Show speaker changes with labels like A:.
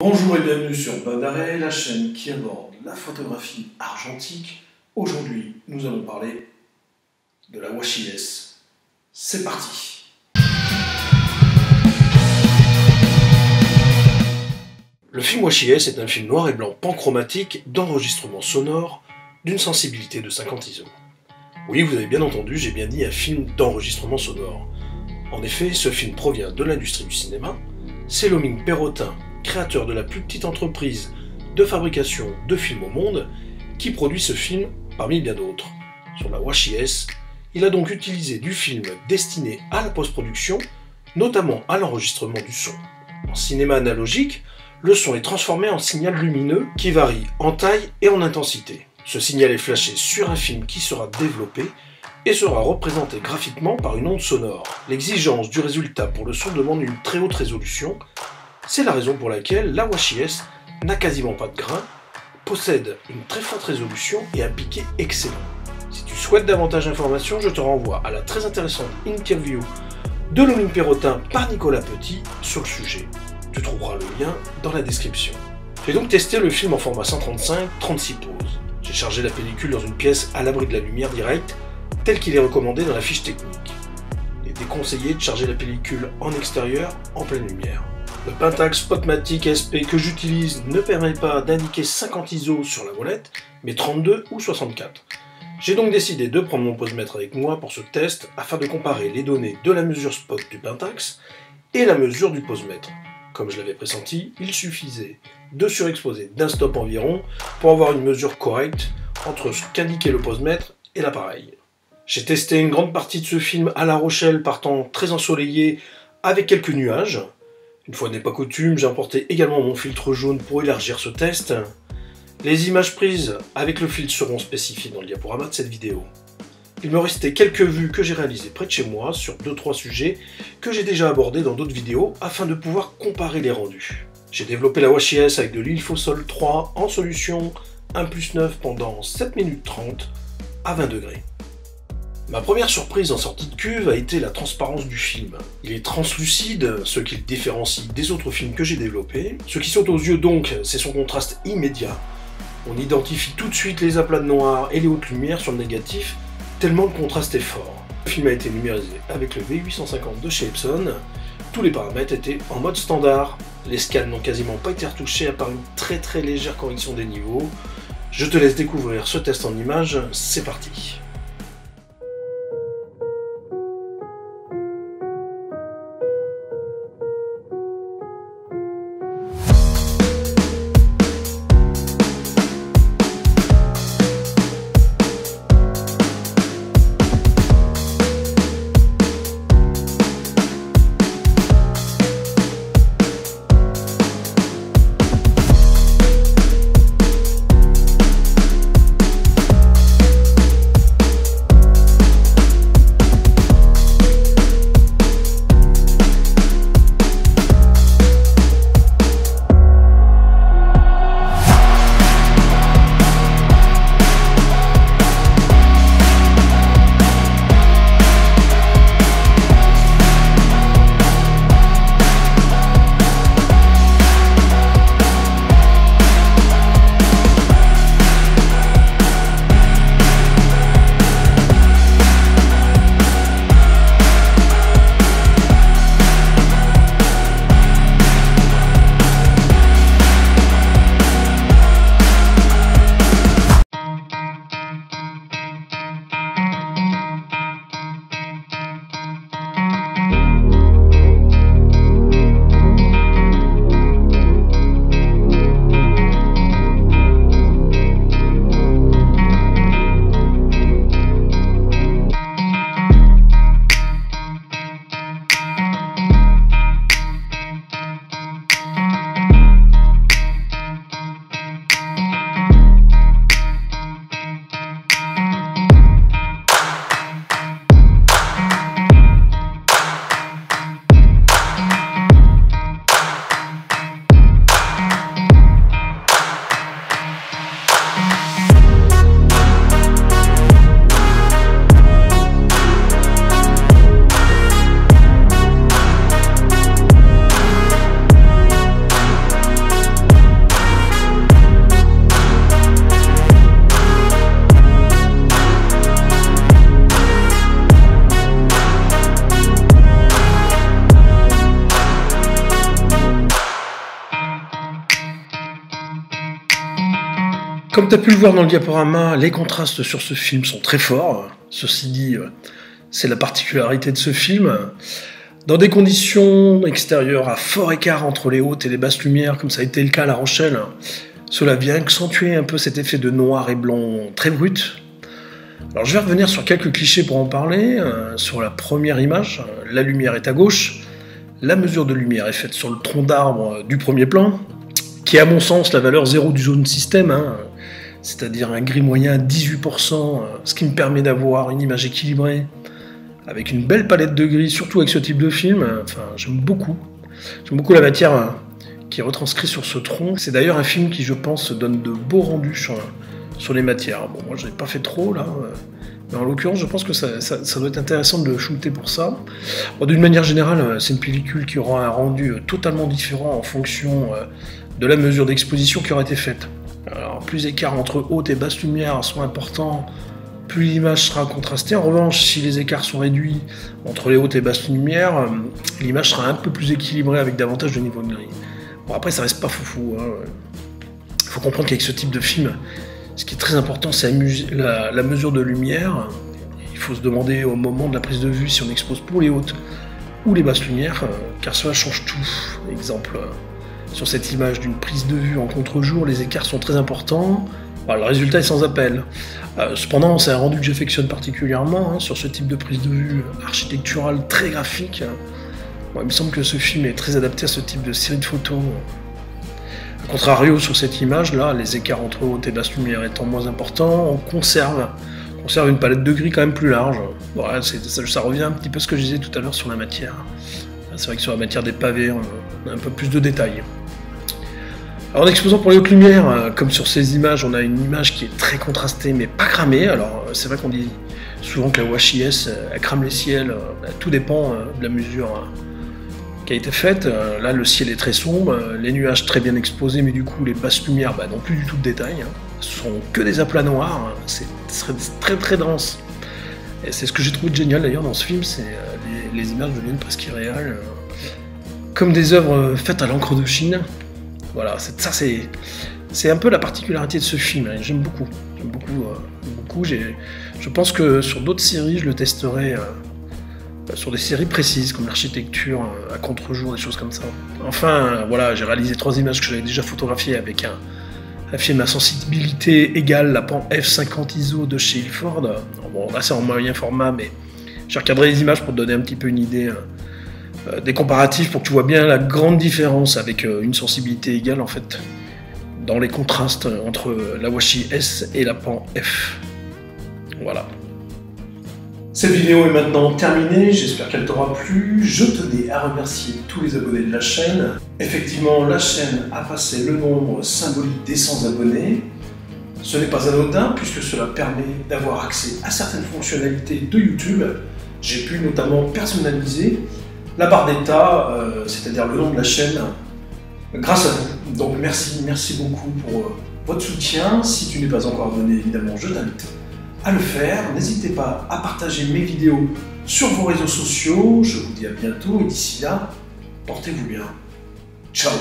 A: Bonjour et bienvenue sur Badaré, la chaîne qui aborde la photographie argentique. Aujourd'hui, nous allons parler de la Washi S. C'est parti! Le film Washi S est un film noir et blanc panchromatique d'enregistrement sonore d'une sensibilité de 50 ISO. Oui, vous avez bien entendu, j'ai bien dit un film d'enregistrement sonore. En effet, ce film provient de l'industrie du cinéma. C'est Lomin Perrotin, créateur de la plus petite entreprise de fabrication de films au monde, qui produit ce film parmi bien d'autres. Sur la Washi S, il a donc utilisé du film destiné à la post-production, notamment à l'enregistrement du son. En cinéma analogique, le son est transformé en signal lumineux qui varie en taille et en intensité. Ce signal est flashé sur un film qui sera développé et sera représenté graphiquement par une onde sonore. L'exigence du résultat pour le son demande une très haute résolution. C'est la raison pour laquelle la Washi S n'a quasiment pas de grain, possède une très forte résolution et un piqué excellent. Si tu souhaites davantage d'informations, je te renvoie à la très intéressante interview de Lomin Perrotin par Nicolas Petit sur le sujet. Tu trouveras le lien dans la description. J'ai donc testé le film en format 135, 36 poses. J'ai chargé la pellicule dans une pièce à l'abri de la lumière directe, tel qu'il est recommandé dans la fiche technique. Il est déconseillé de charger la pellicule en extérieur, en pleine lumière. Le Pentax Spotmatic SP que j'utilise ne permet pas d'indiquer 50 ISO sur la molette, mais 32 ou 64. J'ai donc décidé de prendre mon posemètre avec moi pour ce test, afin de comparer les données de la mesure spot du Pentax et la mesure du posemètre. Comme je l'avais pressenti, il suffisait de surexposer d'un stop environ pour avoir une mesure correcte entre ce qu'indiquait le posemètre et l'appareil. J'ai testé une grande partie de ce film à La Rochelle par temps très ensoleillé avec quelques nuages. Une fois n'est pas coutume, j'ai emporté également mon filtre jaune pour élargir ce test. Les images prises avec le filtre seront spécifiées dans le diaporama de cette vidéo. Il me restait quelques vues que j'ai réalisées près de chez moi sur 2-3 sujets que j'ai déjà abordés dans d'autres vidéos afin de pouvoir comparer les rendus. J'ai développé la Washi S avec de l'Ilfosol 3 en solution 1+9 pendant 7 minutes 30 à 20 degrés. Ma première surprise en sortie de cuve a été la transparence du film. Il est translucide, ce qui le différencie des autres films que j'ai développés. Ce qui saute aux yeux donc, c'est son contraste immédiat. On identifie tout de suite les aplats de noir et les hautes lumières sur le négatif, tellement le contraste est fort. Le film a été numérisé avec le V850 de chez Epson. Tous les paramètres étaient en mode standard. Les scans n'ont quasiment pas été retouchés à part une très légère correction des niveaux. Je te laisse découvrir ce test en images, c'est parti. Comme tu as pu le voir dans le diaporama, les contrastes sur ce film sont très forts. Ceci dit, c'est la particularité de ce film. Dans des conditions extérieures à fort écart entre les hautes et les basses lumières, comme ça a été le cas à La Rochelle, cela vient accentuer un peu cet effet de noir et blanc très brut. Alors je vais revenir sur quelques clichés pour en parler. Sur la première image, la lumière est à gauche. La mesure de lumière est faite sur le tronc d'arbre du premier plan, qui est à mon sens la valeur 0 du zone système, c'est-à-dire un gris moyen à 18%, ce qui me permet d'avoir une image équilibrée, avec une belle palette de gris, surtout avec ce type de film. Enfin, j'aime beaucoup la matière qui est retranscrite sur ce tronc. C'est d'ailleurs un film qui, je pense, donne de beaux rendus sur les matières. Bon, moi je n'ai pas fait trop là, mais en l'occurrence je pense que ça doit être intéressant de le shooter pour ça. Bon, d'une manière générale, c'est une pellicule qui aura un rendu totalement différent en fonction de la mesure d'exposition qui aura été faite. Alors, plus l'écart entre haute et basse lumière sont importants, plus l'image sera contrastée. En revanche, si les écarts sont réduits entre les hautes et basses lumières, l'image sera un peu plus équilibrée avec davantage de niveau de gris. Bon, après ça reste pas foufou. Il faut comprendre qu'avec ce type de film, ce qui est très important, c'est la mesure de lumière. Il faut se demander au moment de la prise de vue si on expose pour les hautes ou les basses lumières, car cela change tout. Exemple, sur cette image d'une prise de vue en contre-jour, les écarts sont très importants. Voilà, le résultat est sans appel. Cependant, c'est un rendu que j'affectionne particulièrement sur ce type de prise de vue architecturale très graphique. Bon, il me semble que ce film est très adapté à ce type de série de photos. A contrario, sur cette image-là, les écarts entre haute et basse lumière étant moins importants, on conserve une palette de gris quand même plus large. Voilà, ça revient un petit peu à ce que je disais tout à l'heure sur la matière. C'est vrai que sur la matière des pavés, on a un peu plus de détails. Alors en exposant pour les hautes lumières, comme sur ces images, on a une image qui est très contrastée mais pas cramée. Alors c'est vrai qu'on dit souvent que la Washi S elle crame les ciels, tout dépend de la mesure qui a été faite. Là le ciel est très sombre, les nuages très bien exposés, mais du coup les basses lumières n'ont plus du tout de détails. Ce sont que des aplats noirs, c'est très très dense. Et c'est ce que j'ai trouvé de génial d'ailleurs dans ce film, c'est les images deviennent presque irréelles, comme des œuvres faites à l'encre de Chine. Voilà, c'est un peu la particularité de ce film, j'aime beaucoup. Je pense que sur d'autres séries, je le testerai sur des séries précises, comme l'architecture à contre-jour, des choses comme ça. Enfin, voilà, j'ai réalisé 3 images que j'avais déjà photographiées avec un film à sensibilité égale la pan F50 ISO de chez Ilford. Bon, là c'est en moyen format, mais j'ai recadré les images pour te donner un petit peu une idée des comparatifs pour que tu vois bien la grande différence avec une sensibilité égale en fait dans les contrastes entre la Washi S et la pan F. Voilà. Cette vidéo est maintenant terminée, j'espère qu'elle t'aura plu. Je tenais à remercier tous les abonnés de la chaîne. Effectivement, la chaîne a passé le nombre symbolique des 100 abonnés. Ce n'est pas anodin puisque cela permet d'avoir accès à certaines fonctionnalités de YouTube. J'ai pu notamment personnaliser la barre d'état, c'est-à-dire le nom de la chaîne, grâce à vous. Donc merci beaucoup pour votre soutien. Si tu n'es pas encore abonné, évidemment, je t'invite à le faire. N'hésitez pas à partager mes vidéos sur vos réseaux sociaux. Je vous dis à bientôt et d'ici là, portez-vous bien. Ciao.